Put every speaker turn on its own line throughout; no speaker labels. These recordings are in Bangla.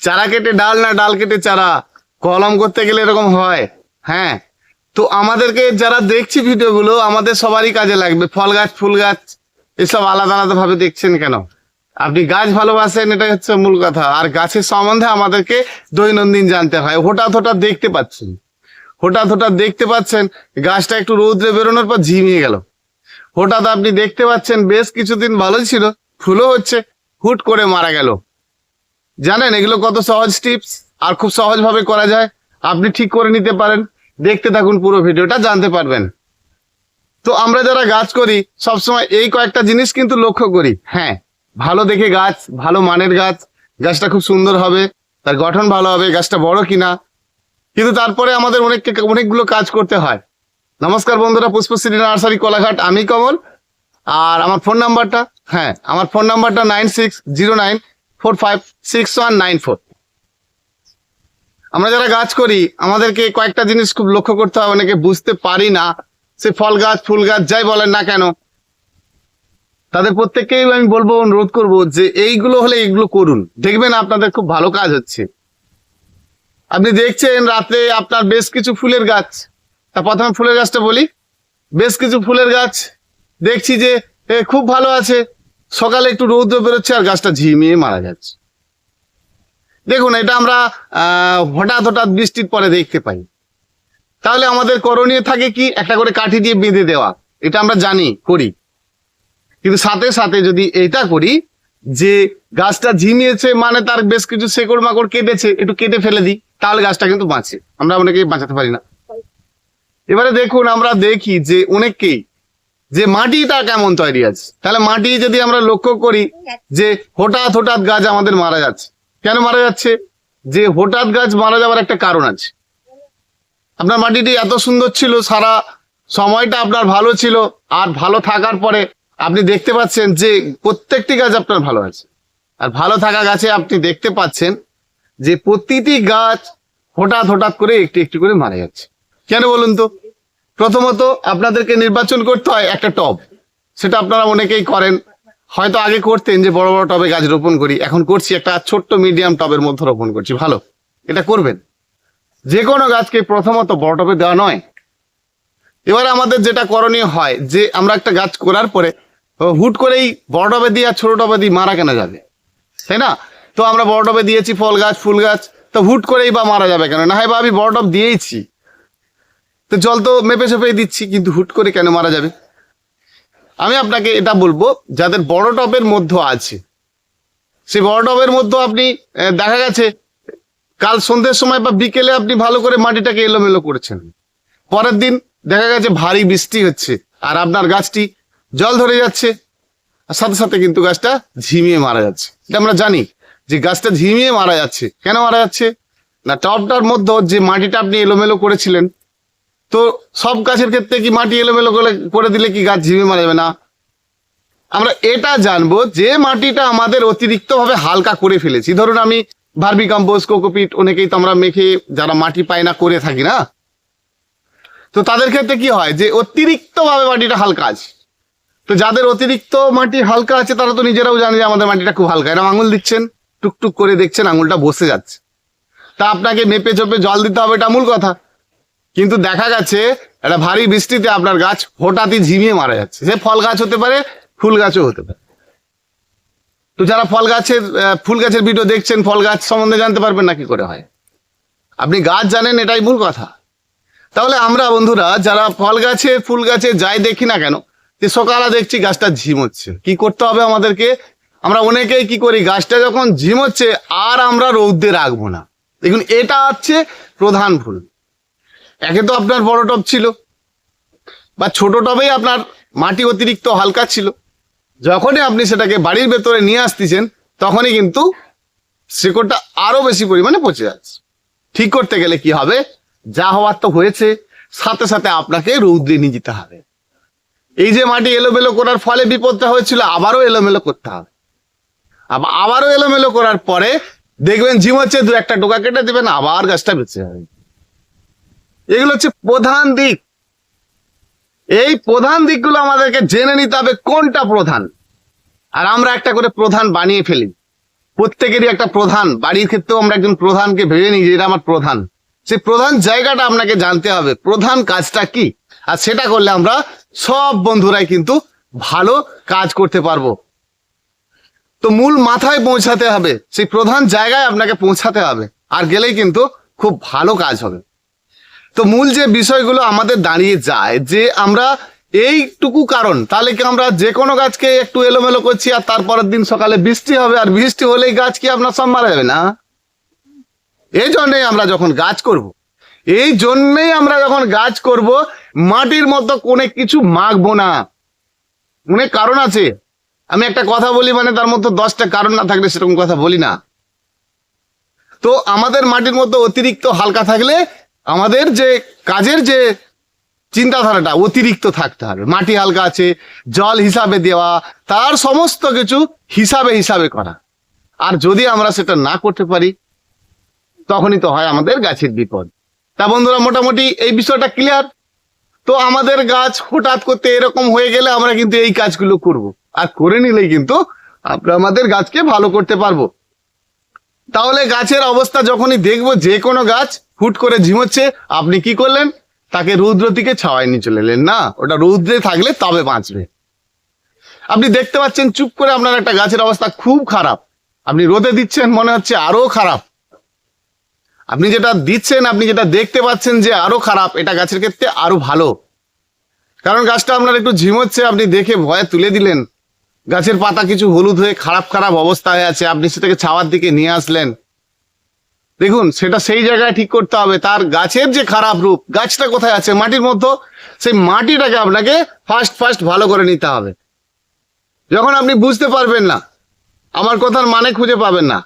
চারা কেটে ডাল না ডাল কেটে চারা, কলম করতে গেলে এরকম হয়। হ্যাঁ, তো আমাদেরকে যারা দেখছি ভিডিওগুলো, আমাদের সবারই কাজে লাগবে। ফল গাছ, ফুল গাছ এসব আলাদা আলাদা ভাবে দেখছেন কেন? আপনি গাছ ভালোবাসেন, এটা হচ্ছে মূল কথা। আর গাছের সম্বন্ধে আমাদেরকে দৈনন্দিন জানতে হয়। হঠাৎ হঠাৎ দেখতে পাচ্ছেন গাছটা একটু রৌদ্রে বেরোনোর পর ঝিমিয়ে গেল। হঠাৎ আপনি দেখতে পাচ্ছেন বেশ কিছুদিন ভালোই ছিল, ফুলও হচ্ছে, হুট করে মারা গেল। জানেন এগুলো কত সহজ টিপস, আর খুব সহজ ভাবে করা যায়। আপনি ঠিক করে নিতে পারেন। দেখতে থাকুন, পুরো ভিডিওটা জানতে পারবেন। তো আমরা যারা গাছ করি সবসময় এই কয়েকটা জিনিস কিন্তু লক্ষ্য করি। হ্যাঁ, ভালো দেখে গাছ, ভালো মানের গাছ, গাছটা খুব সুন্দর হবে, তার গঠন ভালো হবে, গাছটা বড় কিনা। কিন্তু তারপরে আমাদের অনেকগুলো কাজ করতে হয়। নমস্কার বন্ধুরা, পুষ্পশ্রী নার্সারি কোলাঘাট, আমি কমল। আর আমার ফোন নাম্বারটা, আমার ফোন নাম্বারটা 9609456194। আমরা যারা গাছ করি আমাদেরকে কয়েকটা জিনিস খুব লক্ষ্য করতে হয়, অনেকে বুঝতে পারি না। সে ফল গাছ, ফুল গাছ যাই বলেন না কেন, তাদের প্রত্যেককেই আমি বলবো, অনুরোধ করবো যে এইগুলো হলে এইগুলো করুন, দেখবেন আপনাদের খুব ভালো কাজ হচ্ছে। আপনি দেখছেন রাতে আপনার বেশ কিছু ফুলের গাছ, তা প্রথমে ফুলের গাছটা বলি। বেশ কিছু ফুলের গাছ দেখছি যে খুব ভালো আছে, সকালে একটু রৌদ্র বেরোচ্ছে আর গাছটা ঝিমিয়ে মারা যাচ্ছে। দেখুন, এটা আমরা হঠাৎ বৃষ্টির পরে দেখতে পাই। তাহলে আমাদের করণীয় থাকে কি, একটা করে কাঠি দিয়ে বেঁধে দেওয়া। এটা আমরা জানি, করি। কিন্তু সাথে সাথে যদি এটা করি যে গাছটা ঝিমিয়েছে মানে তার বেশ কিছু শেকড় মাকড় কেটেছে, একটু কেটে ফেলে দিই, তাহলে গাছটা কিন্তু বাঁচে। আমরা অনেকেই বাঁচাতে পারি না। এবারে দেখুন, আমরা দেখি যে অনেককেই যে মাটিটা কেমন তৈরি আছে। তাহলে মাটি যদি আমরা লক্ষ্য করি যে হঠাৎ গাছ আমাদের মারা যাচ্ছে, কেন মারা যাচ্ছে? যে হঠাৎ গাছ মারা যাওয়ার একটা কারণ আছে। আপনার মাটিটি এত সুন্দর ছিল, সারা সময়টা আপনার ভালো ছিল, আর ভালো থাকার পরে আপনি দেখতে পাচ্ছেন যে প্রত্যেকটি গাছ আপনার ভালো আছে। আর ভালো থাকা গাছে আপনি দেখতে পাচ্ছেন যে প্রতিটি গাছ হঠাৎ করে একটু করে মারা যাচ্ছে। কেন বলুন তো? প্রথমত আপনাদেরকে নির্বাচন করতে হয় একটা টব। সেটা আপনারা অনেকেই করেন, হয়তো আগে করতেন যে বড় বড় টবে গাছ রোপণ করি, এখন করছি একটা ছোট্ট মিডিয়াম টবের মধ্যে রোপণ করছি। ভালো, এটা করবেন। যে কোনো গাছকে প্রথমত বড় টবে দেওয়া নয়। এবারে আমাদের যেটা করণীয় হয় যে আমরা একটা গাছ করার পরে হুট করেই বড় টবে দিয়ে আর ছোট টবে দিয়ে মারা কেন যাবে, তাই না? তো আমরা বড় টবে দিয়েছি ফল গাছ, ফুল গাছ, তো হুট করেই বা মারা যাবে কেন? না হয় বা আমি বড় টব দিয়েইছি, তো জল তো মেপে চেপে দিচ্ছি, কিন্তু হুট করে কেন মারা যাবে? আমি আপনাকে এটা বলবো, যাদের বড় টবের মধ্যে আছে, সেই বড় টবের মধ্যে আপনি দেখা গেছে কাল সন্ধ্যের সময় বা বিকেলে আপনি ভালো করে মাটিটাকে এলোমেলো করেছেন, পরের দিন দেখা গেছে ভারী বৃষ্টি হচ্ছে আর আপনার গাছটি জল ধরে যাচ্ছে, আর সাথে সাথে কিন্তু গাছটা ঝিমিয়ে মারা যাচ্ছে। এটা আমরা জানি যে গাছটা ঝিমিয়ে মারা যাচ্ছে। কেন মারা যাচ্ছে? না, টবটার মধ্যে যে মাটিটা আপনি এলোমেলো করেছিলেন, তো সব গাছের ক্ষেত্রে কি মাটি এলোমেলো করে দিলে কি গাছ ঝিমিয়ে মারা যাবে? না। আমরা এটা জানবো যে মাটিটা আমাদের অতিরিক্ত ভাবে হালকা করে ফেলেছি। ধরুন আমি ভার্মি কম্পোস্ট, কোকোপিট, অনেকেই তো আমরা মেখে যারা মাটি পায় না করে থাকি না, তো তাদের ক্ষেত্রে কি হয় যে অতিরিক্ত ভাবে মাটিটা হালকা আছে। তো যাদের অতিরিক্ত মাটি হালকা আছে তারা তো নিজেরাও জানে যে আমাদের মাটিটা খুব হালকা। এরকম আঙুল দিচ্ছেন, টুকটুক করে দেখছেন আঙুলটা বসে যাচ্ছে, তা আপনাকে মেপে চপে জল দিতে হবে, এটা মূল কথা। কিন্তু দেখা গেছে একটা ভারী বৃষ্টিতে আপনার গাছ হঠাৎই ঝিমিয়ে মারা যাচ্ছে। সে ফল গাছ হতে পারে, ফুল গাছও হতে পারে। তো যারা ফুল গাছের ভিডিও দেখছেন, ফল গাছ সম্বন্ধে জানতে পারবেন না কি করে হয়। আপনি গাছ জানেন, এটাই মূল কথা। তাহলে আমরা বন্ধুরা যারা ফল গাছে, ফুল গাছে যাই দেখি না কেন, যে সকালে দেখছি গাছটা ঝিমোচ্ছে, কি করতে হবে আমাদেরকে? আমরা অনেকেই কি করি, গাছটা যখন ঝিমোচ্ছে আর আমরা রৌদ্রে রাখবো না। দেখুন, এটা হচ্ছে প্রধান ভুল। একে তো আপনার বড় টব ছিল বা ছোট টবেই আপনার মাটি অতিরিক্ত হালকা ছিল, যখনই আপনি সেটাকে বাড়ির ভেতরে নিয়ে আসতেছেন তখনই কিন্তু শিকড়টা আরো বেশি পরিমাণে পচে যাচ্ছে। ঠিক করতে গেলে কি হবে, যা হওয়ার তো হয়েছে, সাথে সাথে আপনাকে রৌদ্রে নিয়ে যেতে হবে। এই যে মাটি এলোমেলো করার ফলে বিপদটা হয়েছিল, আবারও এলোমেলো করতে হবে। আবারও এলোমেলো করার পরে দেখবেন ঝিমোচ্ছে, দু একটা টোকা কেটে দেবেন, আবার গাছটা বেঁচে যাবে। এগুলো হচ্ছে প্রধান দিক। এই প্রধান দিকগুলো আমাদেরকে জেনে নিতে হবে কোনটা প্রধান, আর আমরা একটা করে প্রধান বানিয়ে ফেলি। প্রত্যেকেরই একটা প্রধান, বাড়ির ক্ষেত্রেও আমরা একজন প্রধানকে ভেবে নিই যে এটা আমার প্রধান। সেই প্রধান জায়গাটা আপনাকে জানতে হবে, প্রধান কাজটা কি, আর সেটা করলে আমরা সব বন্ধুরাই কিন্তু ভালো কাজ করতে পারবো। তো মূল মাথায় পৌঁছাতে হবে, সেই প্রধান জায়গায় আপনাকে পৌঁছাতে হবে, আর গেলেই কিন্তু খুব ভালো কাজ হবে। তো মূল যে বিষয়গুলো আমাদের দাঁড়িয়ে যায় যে আমরা এইটুকু কারণ, তাহলে কি আমরা যে কোনো গাছকে একটু এলোমেলো করছি আর তারপরের দিন সকালে বৃষ্টি হবে, আর বৃষ্টি হলেই গাছ কি আপনার সব মারা যাবে না? এই জন্যই আমরা যখন গাছ করব, এই জন্যই আমরা যখন গাছ করব মাটির মতো কোনো কিছু মাখবো না। অনেক কারণ আছে, আমি একটা কথা বলি মানে তার মধ্যে 10টা কারণ না থাকলে সেরকম কথা বলি না। তো আমাদের মাটির মতো অতিরিক্ত হালকা থাকলে আমাদের যে কাজের যে চিন্তাধারাটা অতিরিক্ত থাকতে হবে। মাটি হালকা আছে, জল হিসাবে দেওয়া, তার সমস্ত কিছু হিসাবে হিসাবে করা। আর যদি আমরা সেটা না করতে পারি তখনই তো হয় আমাদের গাছের বিপদ। তা বন্ধুরা, মোটামুটি এই বিষয়টা ক্লিয়ার। তো আমাদের গাছ হঠাৎ করতে এরকম হয়ে গেলে আমরা কিন্তু এই কাজগুলো করব, আর করে নিলেই কিন্তু আমরা আমাদের গাছকে ভালো করতে পারবো। তাহলে গাছের অবস্থা যখনই দেখবো যে কোনো গাছ হুট করে ঝিমোচ্ছে, আপনি কি করলেন? তাকে রৌদ্র থেকে ছাওয়ায় নিয়ে চলে এলেন না, ওটা রৌদ্রে থাকলে তবে বাঁচবে। আপনি দেখতে পাচ্ছেন চুপ করে আপনার একটা গাছের অবস্থা খুব খারাপ, আপনি রোদে দিচ্ছেন, মনে হচ্ছে আরো খারাপ। আপনি যেটা দিচ্ছেন, আপনি যেটা দেখতে পাচ্ছেন যে আরো খারাপ, এটা গাছের ক্ষেত্রে আরো ভালো। কারণ গাছটা আপনার একটু ঝিমোচ্ছে, আপনি দেখে ভয়ে তুলে দিলেন, গাছের পাতা কিছু হলুদ হয়ে খারাপ খারাপ অবস্থায় আছে, আপনি সেটাকে ছাওয়ার দিকে নিয়ে আসলেন। দেখুন, সেটা সেই জায়গায় ঠিক করতে হবে। তার গাছের যে খারাপ রূপ, গাছটা কোথায় আছে? মাটির মধ্যে। সেই মাটিটাকে আপনাকে ফার্স্ট ভালো করে নিতে হবে। যখন আপনি বুঝতে পারবেন না, আমার কথার মানে খুঁজে পাবেন না,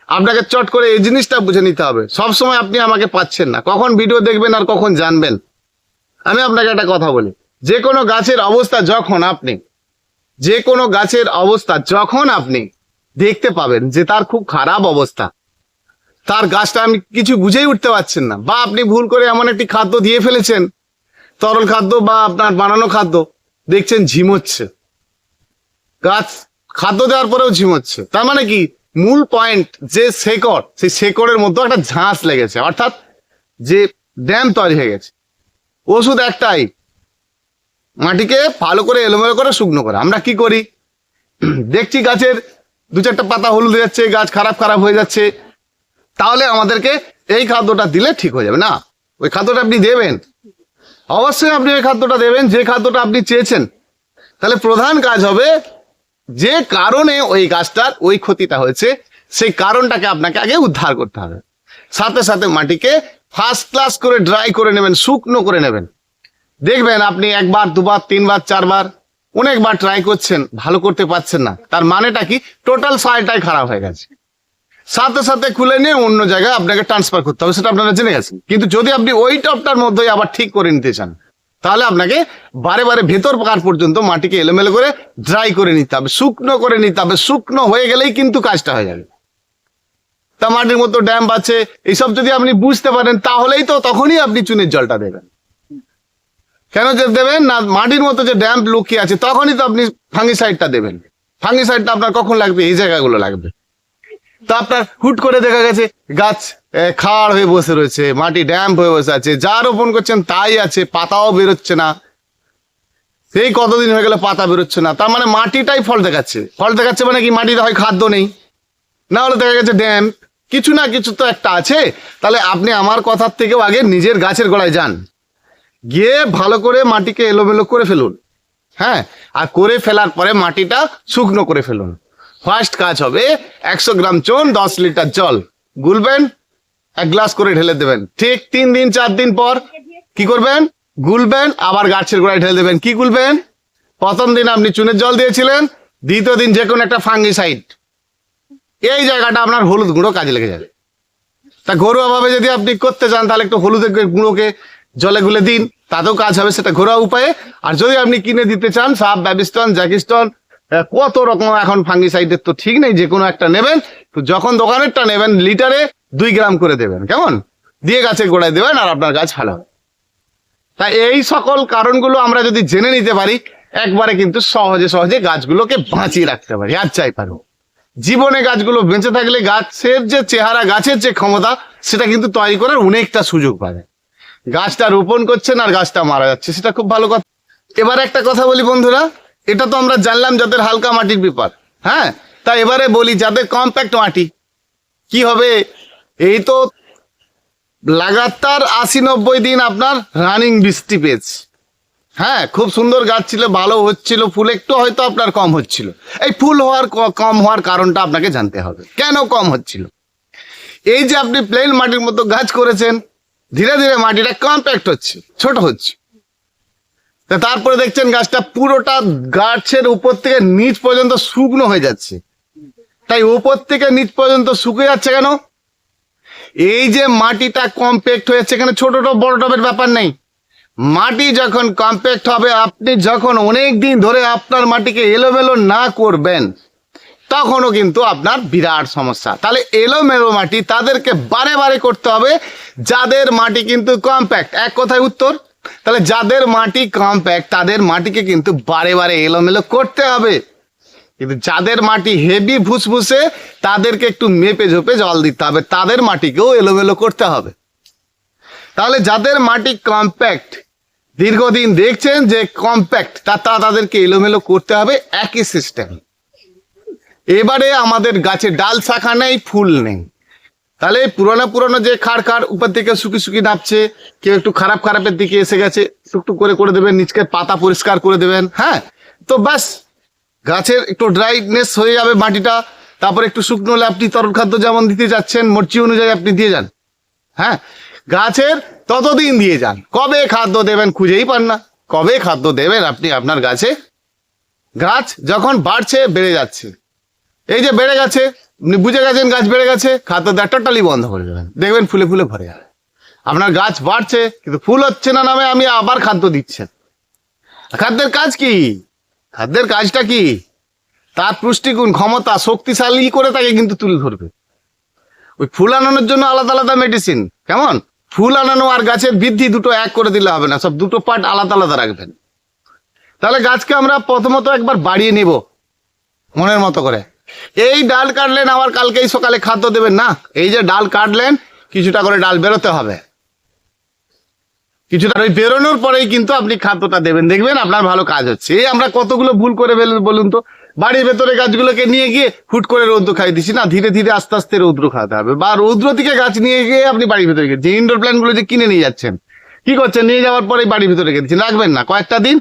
আপনাকে চট করে এই জিনিসটা বুঝে নিতে হবে। সবসময় আপনি আমাকে পাচ্ছেন না, কখন ভিডিও দেখবেন আর কখন জানবেন। আমি আপনাকে একটা কথা বলি, যে কোনো গাছের অবস্থা যখন আপনি দেখতে পাবেন যে তার খুব খারাপ অবস্থা, তার গাছটা আমি কিছু বুঝেই উঠতে পারছেন না, বা আপনি ভুল করে এমন একটি খাদ্য দিয়ে ফেলেছেন, তরল খাদ্য বা আপনার বানানো খাদ্য, দেখছেন ঝিমোচ্ছে গাছ, খাদ্য দেওয়ার পরেও ঝিমোচ্ছে, তার মানে কি? মূল পয়েন্ট যে শেকড়, সেই শেকড়ের মধ্যে একটা ঝাঁস লেগেছে, অর্থাৎ যে ড্যাম তৈরি হয়ে গেছে। ওষুধ একটাই, মাটিকে ভালো করে এলোমেলো করে শুকনো করা। আমরা কি করি? দেখছি গাছের 2-4টা পাতা হলুদ হয়ে যাচ্ছে, গাছ খারাপ হয়ে যাচ্ছে, তাহলে আমাদেরকে এই খাদ্যটা দিলে ঠিক হয়ে যাবে না। ওই খাদ্যটা আপনি দেবেন, অবশ্যই আপনি ওই খাদ্যটা দেবেন যে খাদ্যটা আপনি চেয়েছেন। তাহলে প্রধান কাজ হবে, যে কারণে ওই গাছটার ওই ক্ষতিটা হয়েছে, সেই কারণটাকে আপনাকে আগে উদ্ধার করতে হবে। সাথে সাথে মাটিকে ফার্স্ট ক্লাস করে ড্রাই করে নেবেন, শুকনো করে নেবেন। দেখবেন আপনি 1বার 2বার 3বার 4বার অনেকবার ট্রাই করছেন, ভালো করতে পারছেন না, তার মানেটা কি? টোটাল সয়েলটাই খারাপ হয়ে গেছে। সাথে সাথে খুলে নিয়ে অন্য জায়গায় আপনাকে ট্রান্সফার করতে হবে, সেটা আপনারা জেনে গেছেন। কিন্তু যদি আপনি ওই টপটার মধ্যেই আবার ঠিক করে নিতে চান, তাহলে আপনাকে বারে বারে ভেতর পাকার পর্যন্ত মাটিকে এলোমেলো করে ড্রাই করে নিতে হবে, শুকনো করে নিতে হবে। শুকনো হয়ে গেলেই কিন্তু কাজটা হয়ে যাবে। তা মাটির মতো ড্যাম্প আছে, এইসব যদি আপনি বুঝতে পারেন, তাহলেই তো তখনই আপনি চুনের জলটা দেবেন। কেন যে দেবেন না? মাটির মতো যে ড্যাম্প লুকিয়ে আছে, তখনই তো আপনি ফাঙ্গিসাইডটা দেবেন। ফাঙ্গিসাইডটা আপনার কখন লাগবে? এই জায়গাগুলো লাগবে। তা আপনার হুট করে দেখা গেছে গাছ খাড় হয়ে বসে রয়েছে, মাটি ড্যাম্প হয়ে বসে আছে, যা রোপণ করছেন তাই আছে, পাতাও বেরোচ্ছে না। সেই কতদিন হয়ে গেলে পাতা বেরোচ্ছে না, তার মানে মাটিটাই ফল দেখাচ্ছে। মানে কি? মাটিতে হয় খাদ্য নেই, না হলে দেখা গেছে ড্যাম্প, কিছু না কিছু তো একটা আছে। তাহলে আপনি আমার কথার থেকেও আগে নিজের গাছের গোড়ায় যান, গিয়ে ভালো করে মাটিকে এলোমেলো করে ফেলুন। হ্যাঁ, আর করে ফেলার পরে মাটিটা শুকনো করে ফেলুন। ফার্স্ট কাজ হবে 100 গ্রাম চুন 10 লিটার জল গুলবেন, 1 গ্লাস করে ঢেলে দেবেন। ঠিক 3 দিন 4 দিন পর কি করবেন? গুলবেন, আবার গাছের গোড়ায় ঢেলে দেবেন। কি গুলবেন? প্রথম দিন আপনি চুনের জল দিয়েছিলেন, দ্বিতীয় দিন যে কোনো একটা ফাঙ্গিসাইড। এই জায়গাটা আপনার হলুদ গুঁড়ো কাজে লেগে যাবে। তা ঘরোয়া ভাবে যদি আপনি করতে চান, তাহলে একটু হলুদের গুঁড়োকে জলে গুলে দিন, তাতেও কাজ হবে, সেটা ঘরোয়া উপায়ে। আর যদি আপনি কিনে দিতে চান, সাব, ব্যাবিস্টন, জ্যাকিস্টন, কত রকম এখন ফাঙ্গিসাইডের তো ঠিক নেই, যে কোনো একটা নেবেন। তো যখন দোকানেরটা নেবেন, লিটারে 2 গ্রাম করে দেবেন, কেমন? দিয়ে গাছের গোড়ায় দেবেন, আর আপনার গাছ ভালো হবে। তাই এই সকল কারণগুলো আমরা যদি জেনে নিতে পারি, একবারে কিন্তু সহজে গাছগুলোকে বাঁচিয়ে রাখতে পারি। আর চাই পারবো। জীবনে গাছগুলো বেঁচে থাকলে গাছের যে চেহারা, গাছের যে ক্ষমতা, সেটা কিন্তু তৈরি করার অনেকটা সুযোগ পাবে। গাছটা রোপণ করছেন আর গাছটা মারা যাচ্ছে, সেটা খুব ভালো কথা। এবার একটা কথা বলি বন্ধুরা, এটা তো আমরা জানলাম যাদের হালকা মাটির ব্যাপার, হ্যাঁ। তা এবারে বলি যাদের কম্প্যাক্ট মাটি কি হবে। এই তো লাগাতার 80-90 দিন আপনার রানিং বৃষ্টি পেয়েছে, হ্যাঁ, খুব সুন্দর গাছ ছিল, ভালো হচ্ছিল, ফুল একটু হয়তো আপনার কম হচ্ছিল। এই ফুল হওয়ার কম হওয়ার কারণটা আপনাকে জানতে হবে, কেন কম হচ্ছিল। এই যে আপনি প্লেন মাটির মতো গাছ করেছেন, ধীরে ধীরে মাটিটা কম্প্যাক্ট হচ্ছে, ছোট হচ্ছে। তারপরে দেখছেন গাছটা পুরোটা গাছের উপর থেকে নিচ পর্যন্ত শুকনো হয়ে যাচ্ছে। তাই উপর থেকে নিচ পর্যন্ত শুকিয়ে যাচ্ছে কেন? এই যে মাটিটা কম্প্যাক্ট হয়েছে, এখানে ছোট টব বড় টবের ব্যাপার নেই। মাটি যখন কম্প্যাক্ট হবে, আপনি যখন অনেক দিন ধরে আপনার মাটিকে এলোমেলো না করবেন, তখনও কিন্তু আপনার বিরাট সমস্যা। তাহলে এলোমেলো মাটি তাদেরকে বারে বারে করতে হবে, যাদের মাটি কিন্তু কম্প্যাক্ট। এক কথায় উত্তর। তাহলে যাদের মাটি কম্প্যাক্ট তাদের মাটিকে কিন্তু বারে বারে এলোমেলো করতে হবে, কিন্তু যাদের মাটি হেভি ভুসভুসে তাদেরকে একটু মেপে ঝোপে জল দিতে হবে, তাদের মাটিকেও এলোমেলো করতে হবে। তাহলে যাদের মাটি কম্প্যাক্ট, দীর্ঘদিন দেখছেন যে কম্প্যাক্ট, তাদেরকে এলোমেলো করতে হবে একই সিস্টেম। এবারে আমাদের গাছে ডাল শাখা নেই, ফুল নেই, তাহলে পুরনো যে খাড় উপর থেকে শুকি নাপছে, কেউ একটু খারাপের দিকে এসে গেছে, টুকটুক করে দেবেন, নিচকে পাতা পরিষ্কার করে দেবেন, হ্যাঁ। তো ব্যাস গাছের একটু ড্রাইনেস হয়ে যাবে মাটিটা। তারপর একটু শুকনো হলে আপনি তরল খাদ্য যেমন দিতে যাচ্ছেন মর্জি অনুযায়ী আপনি দিয়ে যান, হ্যাঁ। গাছের ততদিন দিয়ে যান, কবে খাদ্য দেবেন খুঁজেই পান না। কবে খাদ্য দেবেন আপনি আপনার গাছে? গাছ যখন বাড়ছে, বেড়ে যাচ্ছে, এই যে বেড়ে গেছে, আপনি বুঝে গেছেন গাছ বেড়ে গেছে, খাদ্য দেওয়া টোটালি বন্ধ করে দেবেন, দেখবেন ফুলে ফুলে ভরে যাবে। আপনার গাছ বাড়ছে কিন্তু ফুল হচ্ছে না নামে আমি আবার খাদ্য দিচ্ছেন। খাদ্যের কাজ কি? খাদ্যের কাজটা কি? তার পুষ্টিগুণ, ক্ষমতা, শক্তিশালী করে তাকে কিন্তু তুলে ধরবে। ওই ফুল আনানোর জন্য আলাদা আলাদা মেডিসিন, কেমন? ফুল আনানো আর গাছের বৃদ্ধি দুটো এক করে দিলে হবে না, সব দুটো পার্ট আলাদা আলাদা রাখবেন। তাহলে গাছকে আমরা প্রথমত একবার বাড়িয়ে নেব মনের মতো করে। এই ডাল কাটলেন, আবার কালকেই সকালে খাদ্য দেবেন না। এই যে ডাল কাটলেন, কিছুটা করে ডাল বেরোতে হবে, কিছুটা ওই বেরোনোর পরেই কিন্তু আপনি খাদ্যটা দেবেন, দেখবেন আপনার ভালো কাজ হচ্ছে। এই আমরা কতগুলো ভুল করে ফেলেন বলুন তো। বাড়ির ভেতরে গাছগুলোকে নিয়ে গিয়ে হুট করে রৌদ্র খাইয়ে দিচ্ছি না, ধীরে ধীরে আস্তে আস্তে রৌদ্র খাওয়াতে হবে। বা রৌদ্র থেকে গাছ নিয়ে গিয়ে আপনি বাড়ির ভেতরে গিয়ে যে ইনডোর প্ল্যান্ট গুলো যে কিনে নিয়ে যাচ্ছেন, কি করছেন? নিয়ে যাওয়ার পরে বাড়ির ভিতরে রেখে দিচ্ছেন, রাখবেন না। কয়েকটা দিন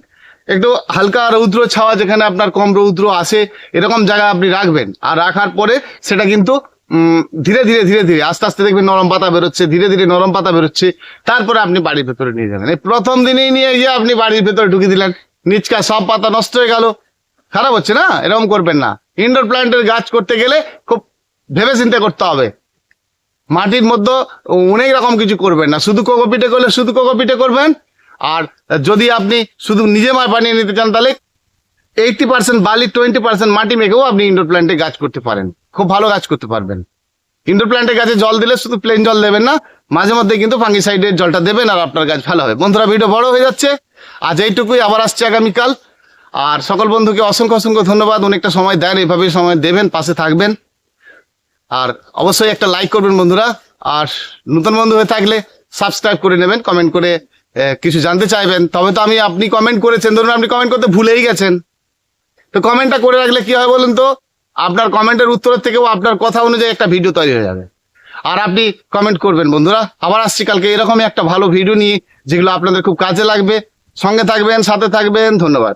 একটু হালকা রৌদ্র ছাওয়া, যেখানে আপনার কম রৌদ্র আসে, এরকম জায়গা আপনি রাখবেন। আর রাখার পরে সেটা কিন্তু ধীরে ধীরে আস্তে আস্তে দেখবেন নরম পাতা বেরোচ্ছে, ধীরে ধীরে নরম পাতা বেরোচ্ছে। তারপরে আপনি বাড়ির ভেতরে নিয়ে যাবেন। এই প্রথম দিনেই নিয়ে গিয়ে আপনি বাড়ির ভেতরে ঢুকে দিলেন, নিচকা সব পাতা নষ্ট হয়ে গেল, খারাপ হচ্ছে না? এরকম করবেন না। ইনডোর প্ল্যান্টের গাছ করতে গেলে খুব ভেবে চিন্তা করতে হবে। মাটির মধ্যে অনেক রকম কিছু করবেন না, শুধু কোকোপিটে করলে শুধু কোকোপিটে করবেন। আর যদি আপনি শুধু নিজে বানিয়ে নিতে চান, তাহলে 80% বালি 20% মাটি মেখেও আপনি ইনডোর প্ল্যান্টে গাছ করতে পারেন, খুব ভালো গাছ করতে পারবেন। ইনডোর প্ল্যান্টের গাছে জল দিলে শুধু প্লেন জল দেবেন না, মাঝে মধ্যে কিন্তু ফাঙ্গিসাইডের জলটা দেবেন, আর আপনার গাছ ভালো হবে। বন্ধুরা, ভিডিও বড় হয়ে যাচ্ছে, আজ এইটুকুই, আবার আসছে আগামীকাল। আর সকল বন্ধুকে অসংখ্য ধন্যবাদ, অনেকটা সময় দেন, এভাবে সময় দেবেন, পাশে থাকবেন। আর অবশ্যই একটা লাইক করবেন বন্ধুরা। আর নতুন বন্ধু হয়ে থাকলে সাবস্ক্রাইব করে নেবেন, কমেন্ট করে কিছু জানতে চাইবেন, তবে তো আপনি কমেন্ট করেছেন, ধরুন আপনি কমেন্ট করতে ভুলেই গেছেন, তো কমেন্টটা করে রাখলে কি হয় বলুন তো, আপনার কমেন্টের উত্তরের থেকেও আপনার কথা অনুযায়ী একটা ভিডিও তৈরি হয়ে যাবে। আর আপনি কমেন্ট করবেন বন্ধুরা। আবার আসছি কালকে এরকমই একটা ভালো ভিডিও নিয়ে, যেগুলো আপনাদের খুব কাজে লাগবে। সঙ্গে থাকবেন, সাথে থাকবেন, ধন্যবাদ।